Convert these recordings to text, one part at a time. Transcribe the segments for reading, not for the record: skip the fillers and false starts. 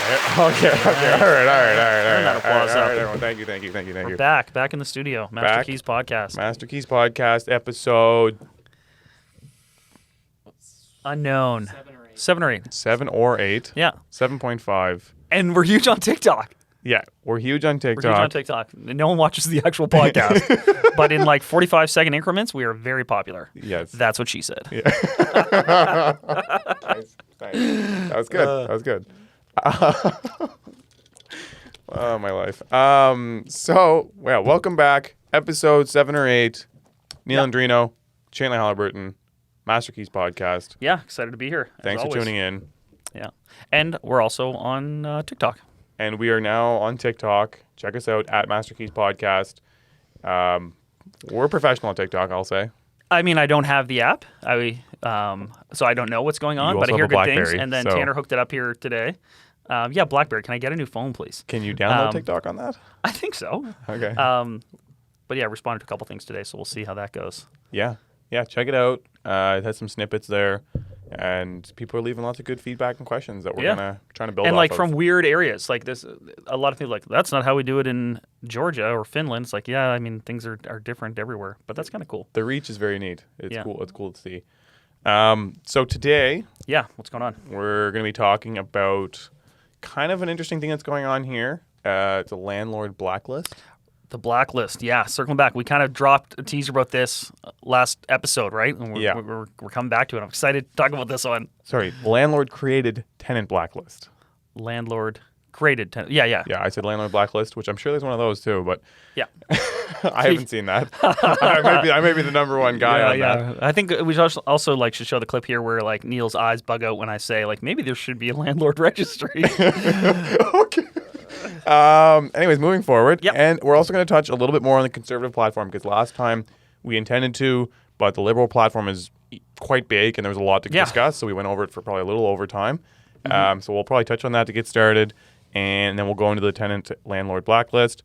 Okay. All right. Turn that applause up. Everyone. Thank you. We're back in the studio. Master Keys Podcast. Master Keys Podcast, episode Unknown. 7 or 8. 7 or 8. Yeah. 7.5. And we're huge on TikTok. Yeah, we're huge on TikTok. No one watches the actual podcast. But in like 45-second increments, we are very popular. Yes. That's what she said. Yeah. Nice. That was good. Oh, my life. Welcome back. Episode 7 or 8. Neal and Andreino, Chandler, Haliburton, Master Keys Podcast. Yeah, excited to be here. Thanks for tuning in. Yeah. And we're also on TikTok. And we are now on TikTok. Check us out at Master Keys Podcast. We're professional on TikTok, I'll say. I mean, I don't have the app. So I don't know what's going on, but I hear good things. And then Tanner hooked it up here today. Yeah, BlackBerry. Can I get a new phone, please? Can you download TikTok on that? I think so. Okay. But yeah, I responded to a couple things today, so we'll see how that goes. Yeah, check it out. It has some snippets there. And people are leaving lots of good feedback and questions that we're trying to build. And off from weird areas, like this, a lot of people are like, that's not how we do it in Georgia or Finland. It's like, yeah, I mean, things are different everywhere, but that's kind of cool. The reach is very neat. It's cool. It's cool to see. So today, what's going on? We're going to be talking about kind of an interesting thing that's going on here. It's a landlord blacklist. The blacklist, circling back. We kind of dropped a teaser about this last episode, right? And we're coming back to it. I'm excited to talk about this one. Sorry, landlord created tenant blacklist. Landlord created tenant. Yeah. Yeah, I said landlord blacklist, which I'm sure there's one of those too, but yeah, I haven't seen that. I may be the number one guy on that. I think we also should show the clip here where like Neal's eyes bug out when I say like maybe there should be a landlord registry. Okay. Anyways, moving forward, and we're also going to touch a little bit more on the conservative platform because last time we intended to, but the liberal platform is quite big and there was a lot to discuss, so we went over it for probably a little over time. So we'll probably touch on that to get started, and then we'll go into the tenant landlord blacklist.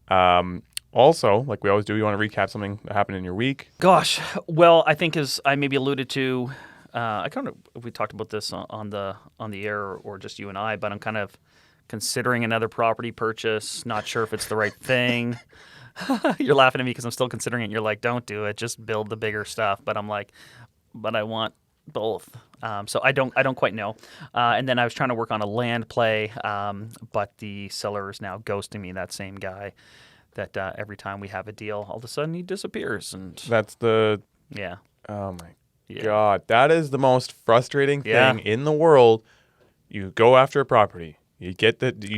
Also, like we always do, you want to recap something that happened in your week? Gosh, well, I think as I maybe alluded to, I kind of we talked about this on the air or just you and I, but I'm kind of considering another property purchase, not sure if it's the right thing. You're laughing at me because I'm still considering it. And you're like, don't do it, just build the bigger stuff. But I'm like, but I want both. So I don't quite know. And then I was trying to work on a land play, but the seller is now ghosting me. That same guy that every time we have a deal, all of a sudden he disappears. And that's the Oh my God, that is the most frustrating thing in the world. You go after a property. You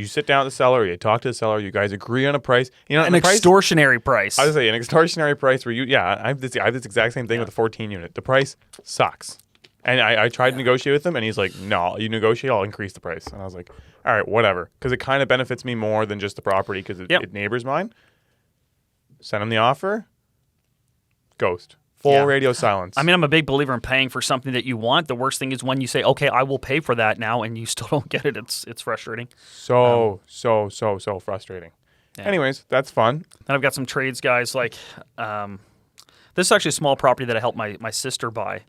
sit down with the seller, you talk to the seller, you guys agree on a price. You know, an extortionary price. I was saying an extortionary price where I have this exact same thing with the 14 unit. The price sucks. And I tried to negotiate with him and he's like, no, you negotiate, I'll increase the price. And I was like, all right, whatever. Because it kind of benefits me more than just the property because it neighbors mine. Send him the offer. Ghost. Full radio silence. I mean, I'm a big believer in paying for something that you want. The worst thing is when you say, okay, I will pay for that now, and you still don't get it. It's frustrating. So frustrating. Yeah. Anyways, that's fun. And I've got some trades, guys. Like, this is actually a small property that I helped my sister buy.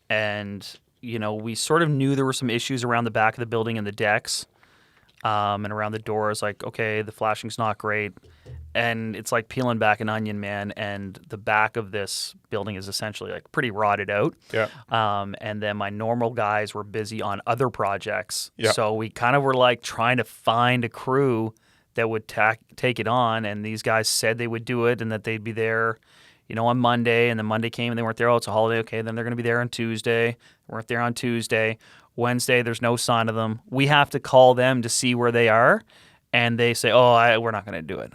And, we sort of knew there were some issues around the back of the building and the decks and around the doors. Like, okay, the flashing's not great. And it's like peeling back an onion, man. And the back of this building is essentially like pretty rotted out. Yeah. And then my normal guys were busy on other projects. Yeah. So we kind of were like trying to find a crew that would take it on. And these guys said they would do it and that they'd be there, on Monday. And then Monday came and they weren't there. Oh, it's a holiday. Okay, then they're going to be there on Tuesday. They weren't there on Tuesday. Wednesday, there's no sign of them. We have to call them to see where they are. And they say, we're not going to do it.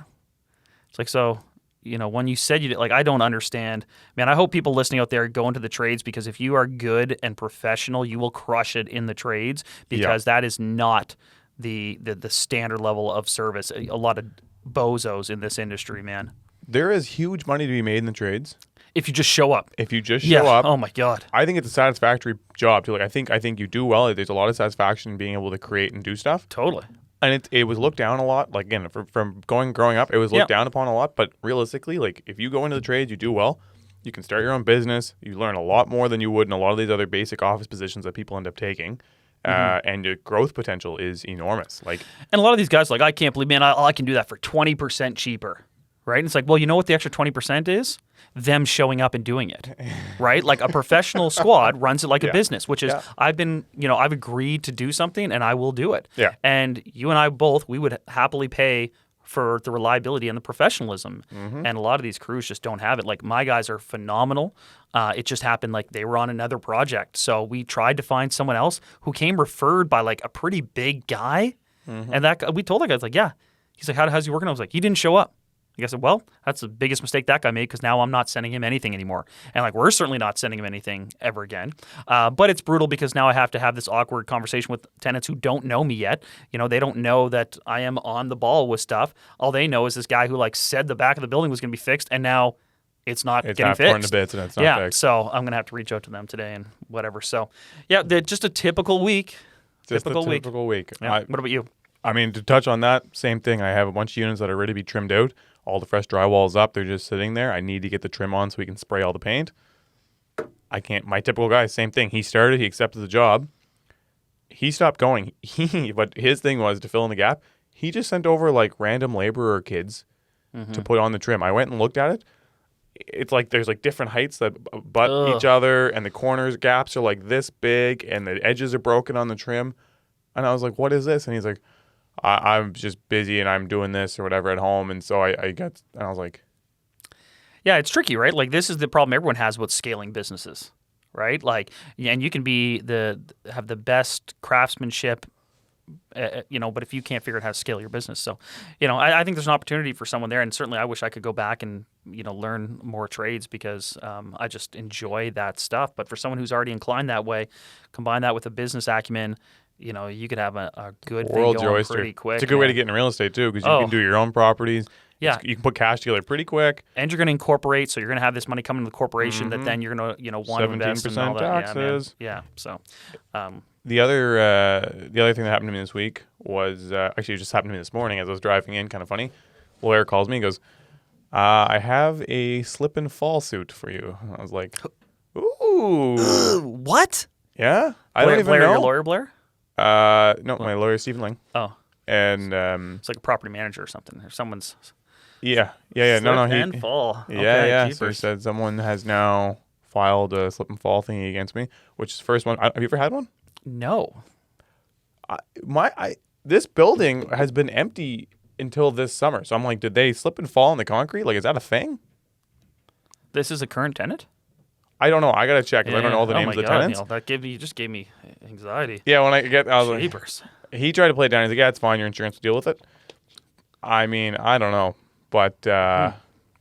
It's like, so, when you said you did, like, I don't understand. Man, I hope people listening out there go into the trades because if you are good and professional, you will crush it in the trades because that is not the standard level of service. A lot of bozos in this industry, man. There is huge money to be made in the trades. If you just show up. Oh my God. I think it's a satisfactory job too. Like I think you do well. There's a lot of satisfaction in being able to create and do stuff. Totally. And it was looked down a lot. Like again, from growing up, it was looked down upon a lot. But realistically, like if you go into the trades, you do well. You can start your own business. You learn a lot more than you would in a lot of these other basic office positions that people end up taking. and your growth potential is enormous. Like, and a lot of these guys are like, I can't believe, man, I can do that for 20% cheaper, right? And it's like, well, you know what the extra 20% is? Them showing up and doing it, right? Like a professional squad runs it like a business, which is I've agreed to do something and I will do it. Yeah. And you and I both, we would happily pay for the reliability and the professionalism. And a lot of these crews just don't have it. Like my guys are phenomenal. It just happened like they were on another project. So we tried to find someone else who came referred by like a pretty big guy. And that we told that guy, it's like, yeah. He's like, how's he working? I was like, he didn't show up. I said, well, that's the biggest mistake that guy made because now I'm not sending him anything anymore. And like, we're certainly not sending him anything ever again. But it's brutal because now I have to have this awkward conversation with tenants who don't know me yet. You know, they don't know that I am on the ball with stuff. All they know is this guy who like said the back of the building was going to be fixed and now it's not getting fixed. Torn to bits and it's not fixed. So I'm going to have to reach out to them today and whatever. So yeah, just a typical week. Typical week. Yeah. What about you? I mean, to touch on that, same thing. I have a bunch of units that are ready to be trimmed out. All the fresh drywall's up. They're just sitting there. I need to get the trim on so we can spray all the paint. I can't. My typical guy, same thing. He started. He accepted the job. He stopped going. But his thing was to fill in the gap. He just sent over like random laborer kids to put on the trim. I went and looked at it. It's like there's like different heights that butt each other, and the corners gaps are like this big, and the edges are broken on the trim. And I was like, "What is this?" And he's like, I'm just busy and I'm doing this or whatever at home. And so I was like, yeah, it's tricky, right? Like this is the problem everyone has with scaling businesses, right? Like, and you can have the best craftsmanship, but if you can't figure out how to scale your business. So, I think there's an opportunity for someone there. And certainly I wish I could go back and, learn more trades because I just enjoy that stuff. But for someone who's already inclined that way, combine that with a business acumen, you could have a good thing going pretty quick. It's a good way to get in real estate too, because you can do your own properties. Yeah, you can put cash together pretty quick, and you're going to incorporate. So you're going to have this money coming to the corporation that then you're going to want to invest in all that. Taxes. Yeah. So the other thing that happened to me this week was actually it just happened to me this morning as I was driving in. Kind of funny. Lawyer calls me and goes, "I have a slip and fall suit for you." I was like, "Ooh, what?" Yeah, I don't even know. Your lawyer, Blair? No, my lawyer, Stephen Ling. Oh. And it's like a property manager or something, or someone's. Yeah. Slip and fall. Yeah. So he said someone has now filed a slip and fall thingy against me, which is the first one. Have you ever had one? No. This building has been empty until this summer. So I'm like, did they slip and fall in the concrete? Like, is that a thing? This is a current tenant? I don't know. I gotta check because I don't know all the names of the tenants. Neal, that just gave me anxiety. Yeah, I was like, Jeepers. He tried to play it down. He's like, yeah, it's fine. Your insurance will deal with it. I mean, I don't know, but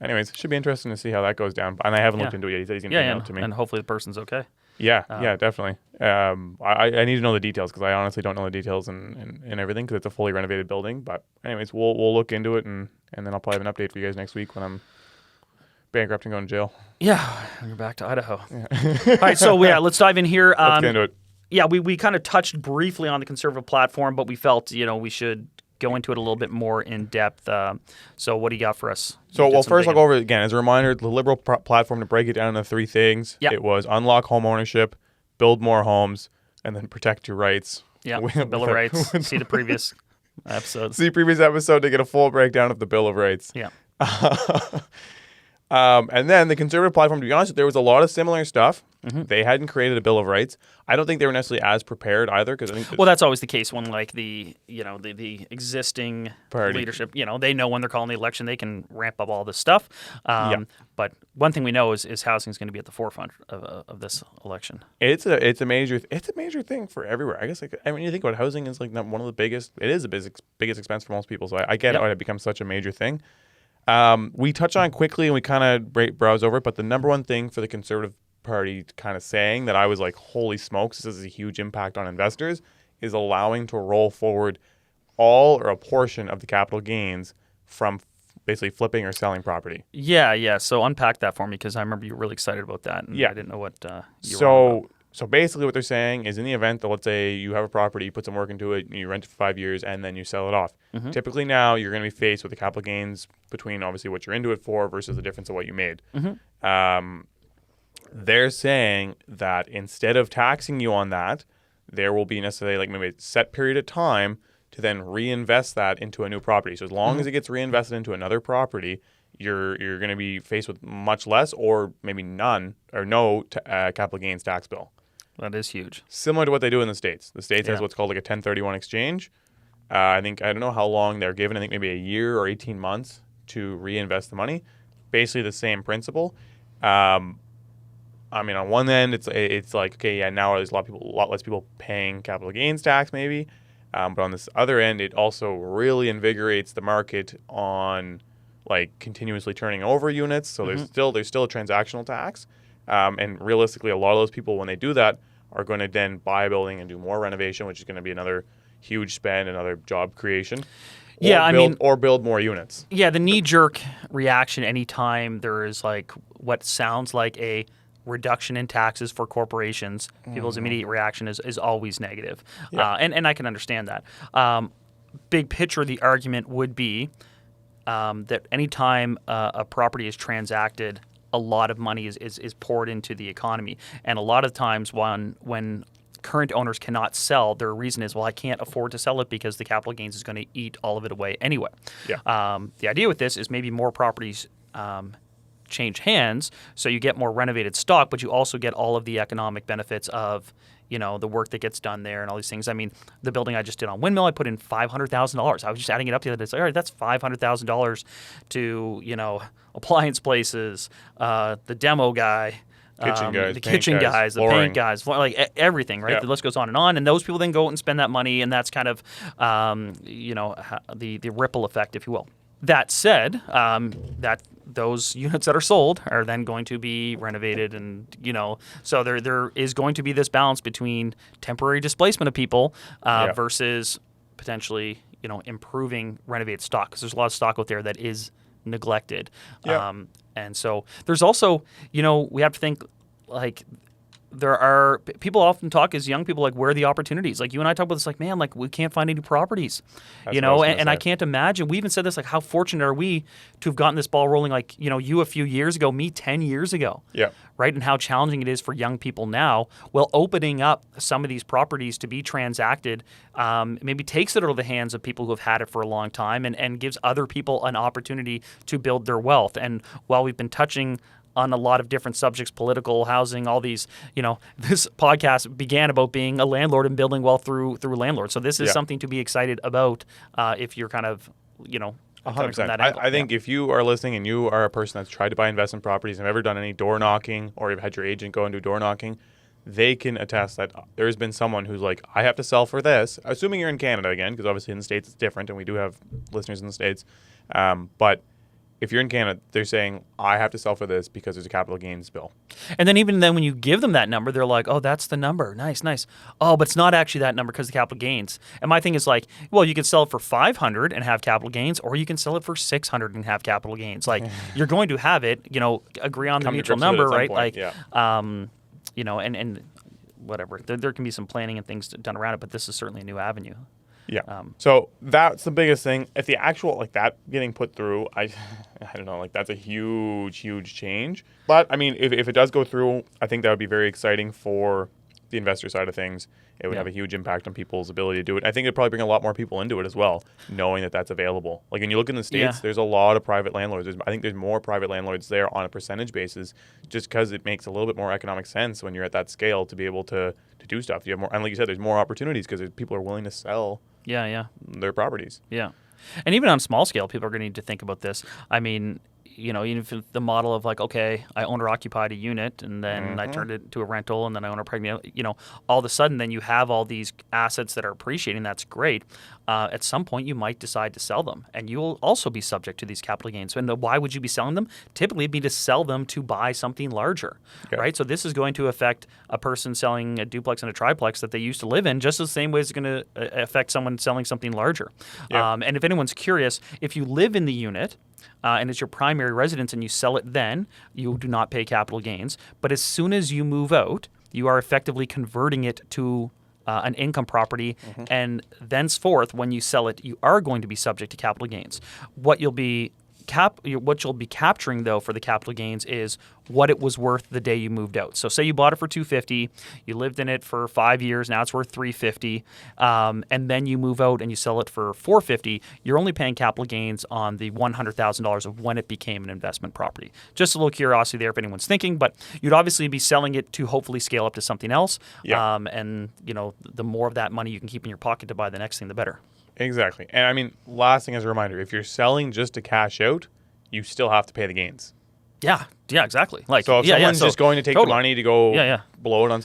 anyways, it should be interesting to see how that goes down. And I haven't looked into it yet. He said he's gonna email it to me. And hopefully the person's okay. Yeah, definitely. I need to know the details because I honestly don't know the details and everything because it's a fully renovated building. But anyways, we'll look into it and then I'll probably have an update for you guys next week when I'm bankrupt and going to jail. Yeah, you're back to Idaho. Yeah. All right, so let's dive in here. Let's get into it. Yeah, we kind of touched briefly on the conservative platform, but we felt we should go into it a little bit more in depth. So what do you got for us? So first I'll go over it again as a reminder. The Liberal platform, to break it down into three things. Yep. It was unlock home ownership, build more homes, and then protect your rights. Yeah, Bill of Rights. See the previous episodes. See previous episode to get a full breakdown of the Bill of Rights. Yeah. And then the conservative platform, to be honest, there was a lot of similar stuff. Mm-hmm. They hadn't created a Bill of Rights. I don't think they were necessarily as prepared either. Because I think that's always the case when like the existing party leadership, they know when they're calling the election, they can ramp up all this stuff. But one thing we know is housing is going to be at the forefront of this election. It's a major thing for everywhere. I guess when you think about it, housing is like not one of the biggest. It is the biggest expense for most people. So I get how it becomes such a major thing. We touch on it quickly and we kind of browse over it, but the number one thing for the Conservative Party kind of saying that I was like, holy smokes, this is a huge impact on investors, is allowing to roll forward all or a portion of the capital gains from basically flipping or selling property. Yeah. So unpack that for me because I remember you were really excited about that. And I didn't know what you were on about. So basically what they're saying is in the event that, let's say you have a property, you put some work into it, you rent it for 5 years, and then you sell it off. Mm-hmm. Typically now you're going to be faced with the capital gains between obviously what you're into it for versus the difference of what you made. Mm-hmm. They're saying that instead of taxing you on that, there will be necessarily like maybe a set period of time to then reinvest that into a new property. So as long as it gets reinvested into another property, you're going to be faced with much less or maybe none or no capital gains tax bill. That is huge. Similar to what they do in the States. The States has what's called like a 1031 exchange. I don't know how long they're given. I think maybe a year or 18 months to reinvest the money. Basically the same principle. On one end, it's like, okay, yeah, now there's a lot less people paying capital gains tax maybe. But on this other end, it also really invigorates the market on like continuously turning over units. So there's still a transactional tax. And realistically, a lot of those people, when they do that, are going to then buy a building and do more renovation, which is going to be another huge spend, another job creation. Or build more units. Yeah, the knee-jerk reaction anytime there is like what sounds like a reduction in taxes for corporations, people's immediate reaction is always negative. Yeah. And I can understand that. Big picture, the argument would be that anytime a property is transacted, a lot of money is poured into the economy. And a lot of times when current owners cannot sell, their reason is, well, I can't afford to sell it because the capital gains is going to eat all of it away anyway. Yeah. The idea with this is maybe more properties change hands, so you get more renovated stock, but you also get all of the economic benefits of the work that gets done there and all these things. I mean, the building I just did on Windmill, I put in $500,000. I was just adding it up the other day. It's like, all right, that's $500,000 to appliance places, the demo guy. The kitchen guys, the paint guys, like everything, right? Yeah. The list goes on, and those people then go out and spend that money, and that's kind of, the ripple effect, if you will. That said, that those units that are sold are then going to be renovated, and so there is going to be this balance between temporary displacement of people versus potentially improving renovated stock, because there's a lot of stock out there that is neglected. Yeah. And so there's also, we have to think like there are people often talk as young people like where are the opportunities? Like you and I talk about this, like, man, like we can't find any properties, and I can't imagine. We even said this, like how fortunate are we to have gotten this ball rolling? Like you a few years ago, me 10 years ago, right? And how challenging it is for young people now. Well, opening up some of these properties to be transacted maybe takes it out of the hands of people who have had it for a long time, and gives other people an opportunity to build their wealth. And while we've been touching on a lot of different subjects, political, housing, all these, this podcast began about being a landlord and building wealth through landlords. So this is something to be excited about if you're kind of, 100%. I think if you are listening and you are a person that's tried to buy investment properties and have ever done any door knocking, or you've had your agent go and do door knocking, they can attest that there has been someone who's like, I have to sell for this, assuming you're in Canada again, because obviously in the States it's different, and we do have listeners in the States. But if you're in Canada, they're saying, I have to sell for this because there's a capital gains bill. And then even then when you give them that number, they're like, oh, that's the number. Nice. Oh, but it's not actually that number because of the capital gains. And my thing is like, well, you can sell it for $500 and have capital gains, or you can sell it for $600 and have capital gains. Like you're going to have it, agree on the mutual number, right? Point, and whatever. There can be some planning and things done around it, but this is certainly a new avenue. Yeah. So that's the biggest thing. If the actual that getting put through, I don't know, that's a huge change. But I mean, if it does go through, I think that would be very exciting for the investor side of things. It would have a huge impact on people's ability to do it. I think it'd probably bring a lot more people into it as well, knowing that that's available. Like when you look in the States, there's a lot of private landlords. I think there's more private landlords there on a percentage basis, just because it makes a little bit more economic sense when you're at that scale to be able to do stuff. You have more, and like you said, there's more opportunities because people are willing to sell their properties. Yeah. And even on small scale, people are going to need to think about this. I mean, even if the model of like, okay, I owner occupied a unit and then I turned it to a rental and then I owner pregnant, all of a sudden then you have all these assets that are appreciating. That's great. At some point you might decide to sell them, and you will also be subject to these capital gains. And why would you be selling them? Typically it'd be to sell them to buy something larger, right? So this is going to affect a person selling a duplex and a triplex that they used to live in just the same way it's going to affect someone selling something larger. And if anyone's curious, if you live in the unit, and it's your primary residence and you sell it, then you do not pay capital gains. But as soon as you move out, you are effectively converting it to an income property, and thenceforth, when you sell it, you are going to be subject to capital gains. What you'll be what you'll be capturing though for the capital gains is what it was worth the day you moved out. So say you bought it for $250, you lived in it for 5 years, now it's worth $350, and then you move out and you sell it for $450. You're only paying capital gains on the $100,000 of when it became an investment property. Just a little curiosity there if anyone's thinking, but you'd obviously be selling it to hopefully scale up to something else. Yeah. And the more of that money you can keep in your pocket to buy the next thing, the better. Exactly. And I mean, last thing as a reminder, if you're selling just to cash out, you still have to pay the gains. Yeah, exactly. Like, so if someone's just going to take the money to go blow it on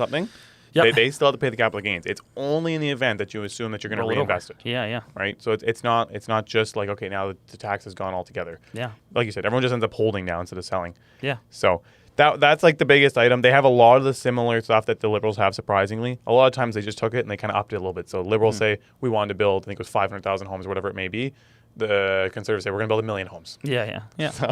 they still have to pay the capital gains. It's only in the event that you assume that you're going to reinvest it. Yeah. Right? So it's not just like, okay, now the tax is gone altogether. Yeah. Like you said, everyone just ends up holding now instead of selling. Yeah. So that's like the biggest item. They have a lot of the similar stuff that the Liberals have, surprisingly. A lot of times they just took it and they kind of upped it a little bit. So Liberals say, we wanted to build, I think it was 500,000 homes or whatever it may be. The Conservatives say, we're going to build 1 million homes. Yeah. So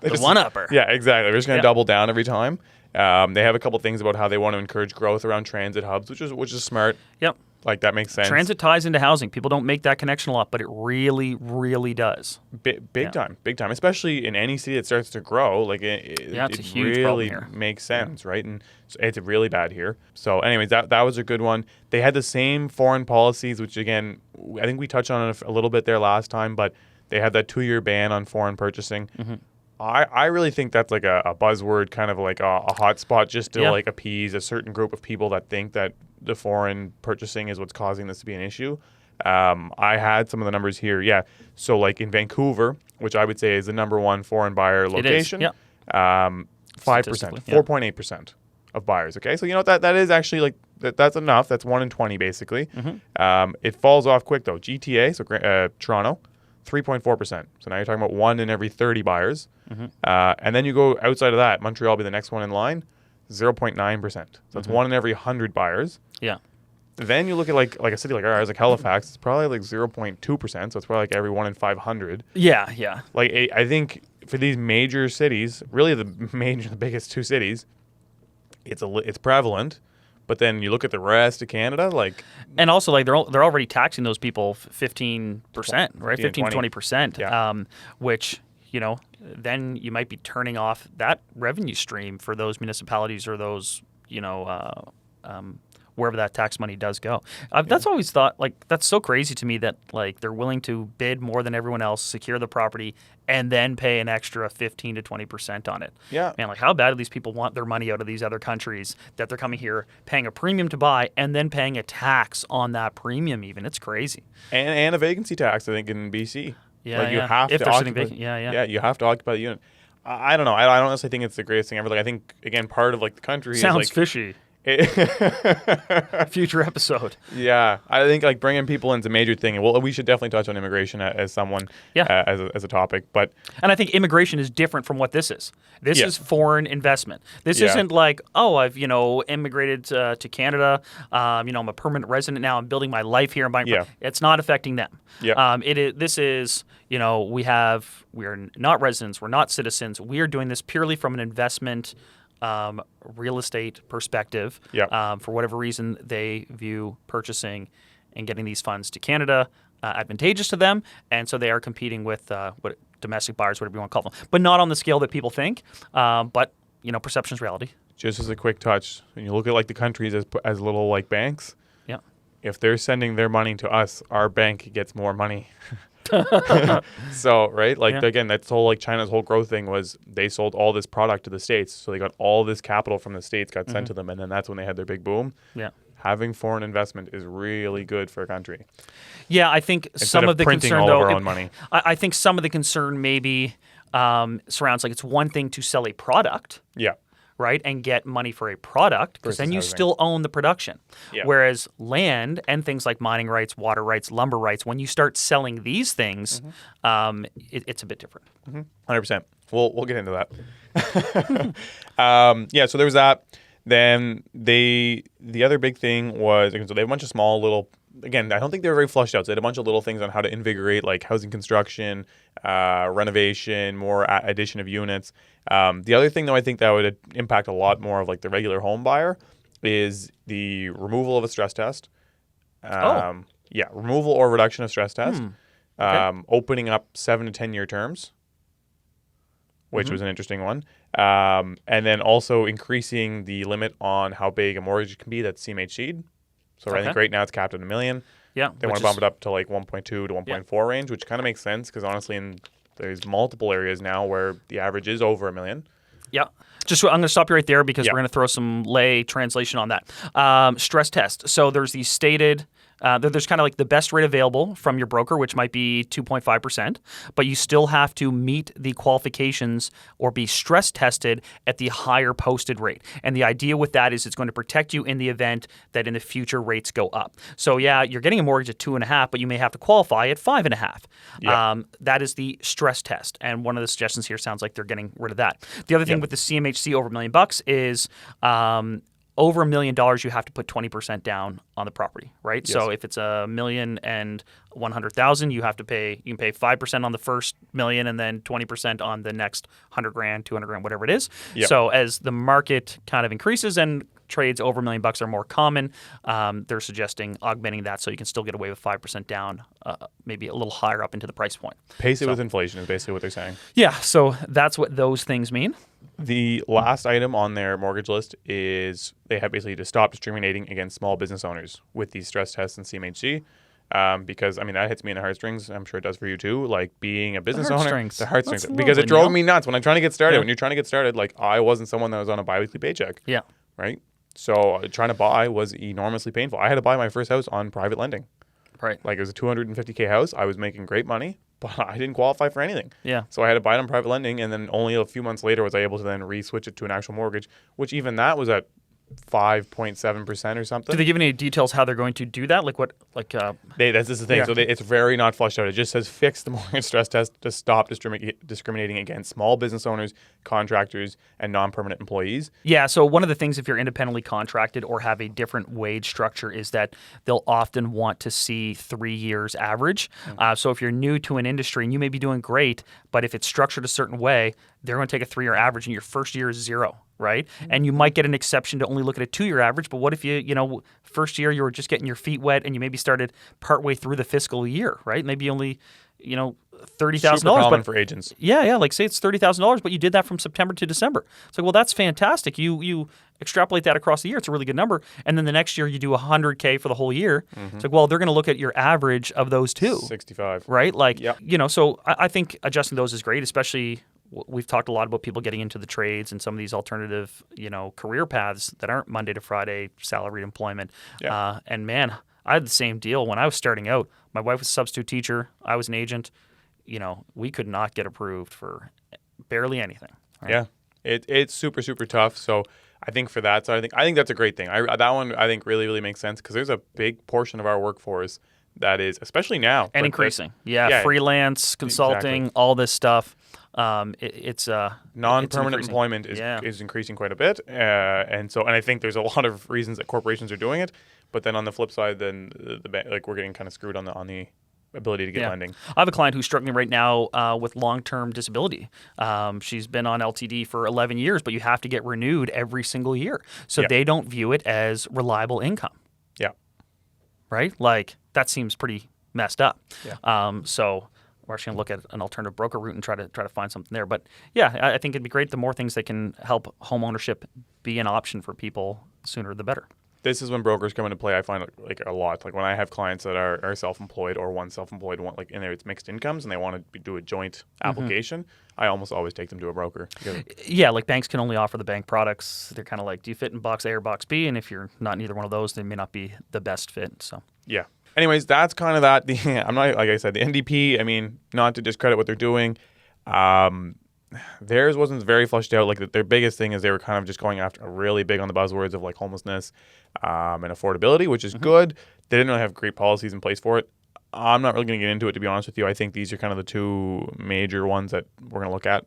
the one-upper. Yeah, exactly. We're just going to double down every time. They have a couple things about how they want to encourage growth around transit hubs, which is smart. Yep. Like, that makes sense. Transit ties into housing. People don't make that connection a lot, but it really, really does. Big time. Especially in any city that starts to grow. Like, it's a huge really problem here. Makes sense, right? And so it's really bad here. So, anyways, that was a good one. They had the same foreign policies, which, again, I think we touched on it a little bit there last time, but they had that 2-year ban on foreign purchasing. Mm-hmm. I really think that's like a buzzword, kind of like a hot spot just to like appease a certain group of people that think that the foreign purchasing is what's causing this to be an issue. I had some of the numbers here. Yeah. So like in Vancouver, which I would say is the number one foreign buyer location, 5%, 4.8% of buyers. Okay. So you know what, that is actually like, that's enough. That's 1 in 20 basically. Mm-hmm. It falls off quick though. GTA, so Toronto, 3.4%. So now you're talking about 1 in every 30 buyers. Mm-hmm. And then you go outside of that, Montreal will be the next one in line, 0.9%. So that's 1 in every 100 buyers. Yeah. Then you look at like a city like ours, like Halifax, it's probably like 0.2%. So it's probably like every 1 in 500. Yeah. Like I think for these major cities, really the biggest 2 cities, it's prevalent. But then you look at the rest of Canada, like, and also like they're already taxing those people 15%, right? 15 to 20%, yeah. Which then you might be turning off that revenue stream for those municipalities or those wherever that tax money does go. That's always thought, like, that's so crazy to me that like they're willing to bid more than everyone else, secure the property, and then pay an extra 15 to 20% on it. Yeah. Man, like how bad do these people want their money out of these other countries that they're coming here, paying a premium to buy, and then paying a tax on that premium even? It's crazy. And a vacancy tax, I think, in BC. Yeah, like you have if to they're occupy, sitting vacant. Yeah, you have to occupy the unit. I don't know. I don't necessarily think it's the greatest thing ever. Like I think, again, part of like the country sounds is like fishy. Future episode. Yeah, I think like bringing people in is a major thing, and we should definitely touch on immigration as someone, as a topic. But and I think immigration is different from what this is. This is foreign investment. This isn't like, oh, I've immigrated to Canada. I'm a permanent resident now. I'm building my life here. It's not affecting them. Yeah. This is we are not residents. We're not citizens. We are doing this purely from an investment. Real estate perspective. For whatever reason, they view purchasing and getting these funds to Canada advantageous to them, and so they are competing with what domestic buyers, whatever you want to call them, but not on the scale that people think. But perception is reality. Just as a quick touch, when you look at like the countries as little like banks, if they're sending their money to us, our bank gets more money. So, right? Like, again, that's whole, like, China's whole growth thing was they sold all this product to the States. So they got all this capital from the States got sent to them. And then that's when they had their big boom. Yeah. Having foreign investment is really good for a country. Yeah, I think some of the concern, all though, of our own money. I think some of the concern maybe surrounds, like, it's one thing to sell a product. Yeah. Right, and get money for a product, because then you still own the production. Yeah. Whereas land and things like mining rights, water rights, lumber rights, when you start selling these things, it's a bit different. 100%. We'll get into that. So there was that. Then the other big thing was, so they have a bunch of small little. Again, I don't think they were very flushed out. So they had a bunch of little things on how to invigorate like housing construction, renovation, more addition of units. The other thing, though, I think that would impact a lot more of like the regular home buyer is the removal of a stress test. Removal or reduction of stress test. Okay. Opening up 7 to 10 year terms. which was an interesting one. And then also increasing the limit on how big a mortgage can be that's CMHC'd. So I think right now it's capped at $1 million. Yeah. They want to bump it up to like 1.2 to 1.4 range, which kind of makes sense because honestly, there's multiple areas now where the average is over $1 million. Yeah. I'm going to stop you right there because we're going to throw some lay translation on that. Stress test. So there's these stated, there's kind of like the best rate available from your broker, which might be 2.5%, but you still have to meet the qualifications or be stress tested at the higher posted rate. And the idea with that is it's going to protect you in the event that in the future rates go up. So yeah, you're getting a mortgage at 2.5, but you may have to qualify at 5.5. Yep. That is the stress test. And one of the suggestions here sounds like they're getting rid of that. The other thing with the CMHC over $1 million is over $1 million, you have to put 20% down on the property, right? Yes. So if it's $1,100,000, you can pay 5% on the first million and then 20% on the next $100,000, $200,000, whatever it is. Yep. So as the market kind of increases and trades over $1 million are more common, they're suggesting augmenting that so you can still get away with 5% down, maybe a little higher up into the price point. Pace it with inflation is basically what they're saying. Yeah, so that's what those things mean. The last item on their mortgage list is they have basically to stop discriminating against small business owners with these stress tests and CMHC. Because, I mean, that hits me in the heartstrings. I'm sure it does for you too. Like being a business owner. The heartstrings. Because it drove me nuts when I'm trying to get started. Yeah. When you're trying to get started, like I wasn't someone that was on a biweekly paycheck. Yeah. Right? So trying to buy was enormously painful. I had to buy my first house on private lending. Right. Like it was a $250K house. I was making great money, but I didn't qualify for anything. Yeah. So I had to buy it on private lending, and then only a few months later was I able to then re-switch it to an actual mortgage, which even that was at 5.7% or something. Do they give any details how they're going to do that? Like what? Like that's the thing. Yeah. So it's very not flushed out. It just says fix the mortgage stress test to stop discriminating against small business owners, contractors, and non-permanent employees. Yeah. So one of the things if you're independently contracted or have a different wage structure is that they'll often want to see 3 years average. So if you're new to an industry and you may be doing great, but if it's structured a certain way, they're going to take a 3-year average and your first year is 0. Right? And you might get an exception to only look at a 2-year average, but what if first year you were just getting your feet wet and you maybe started partway through the fiscal year, right? Maybe only, $30,000. Super common for agents. Yeah. Like say it's $30,000, but you did that from September to December. It's like, well, that's fantastic. You extrapolate that across the year. It's a really good number. And then the next year you do $100K for the whole year. It's like, well, they're going to look at your average of those two. 65. Right? Like, so I think adjusting those is great, especially we've talked a lot about people getting into the trades and some of these alternative, career paths that aren't Monday to Friday salaried employment. Yeah. And man, I had the same deal when I was starting out. My wife was a substitute teacher. I was an agent. We could not get approved for barely anything. Right? Yeah, it's super, super tough. So I think for that side, I think that's a great thing. That one I think really, really makes sense because there's a big portion of our workforce that is, especially now. And increasing. Freelance, consulting, all this stuff. It's non-permanent employment is increasing quite a bit, and I think there's a lot of reasons that corporations are doing it, but then on the flip side, then the bank, like we're getting kind of screwed on the ability to get lending. I have a client who's struggling right now with long-term disability. She's been on LTD for 11 years, but you have to get renewed every single year, so they don't view it as reliable income. Yeah, right. Like that seems pretty messed up. Yeah. So we're actually going to look at an alternative broker route and try to find something there. But yeah, I think it'd be great. The more things that can help home ownership be an option for people, sooner the better. This is when brokers come into play. I find like a lot. Like when I have clients that are self-employed or one self-employed, one like in there it's mixed incomes and they want to do a joint application. I almost always take them to a broker. Yeah, like banks can only offer the bank products. They're kind of like, do you fit in box A or box B? And if you're not in either one of those, they may not be the best fit. So yeah. Anyways, that's kind of that. I'm not, like I said, the NDP, I mean, not to discredit what they're doing. Theirs wasn't very fleshed out. Like their biggest thing is they were kind of just going after really big on the buzzwords of like homelessness and affordability, which is good. They didn't really have great policies in place for it. I'm not really going to get into it, to be honest with you. I think these are kind of the two major ones that we're going to look at.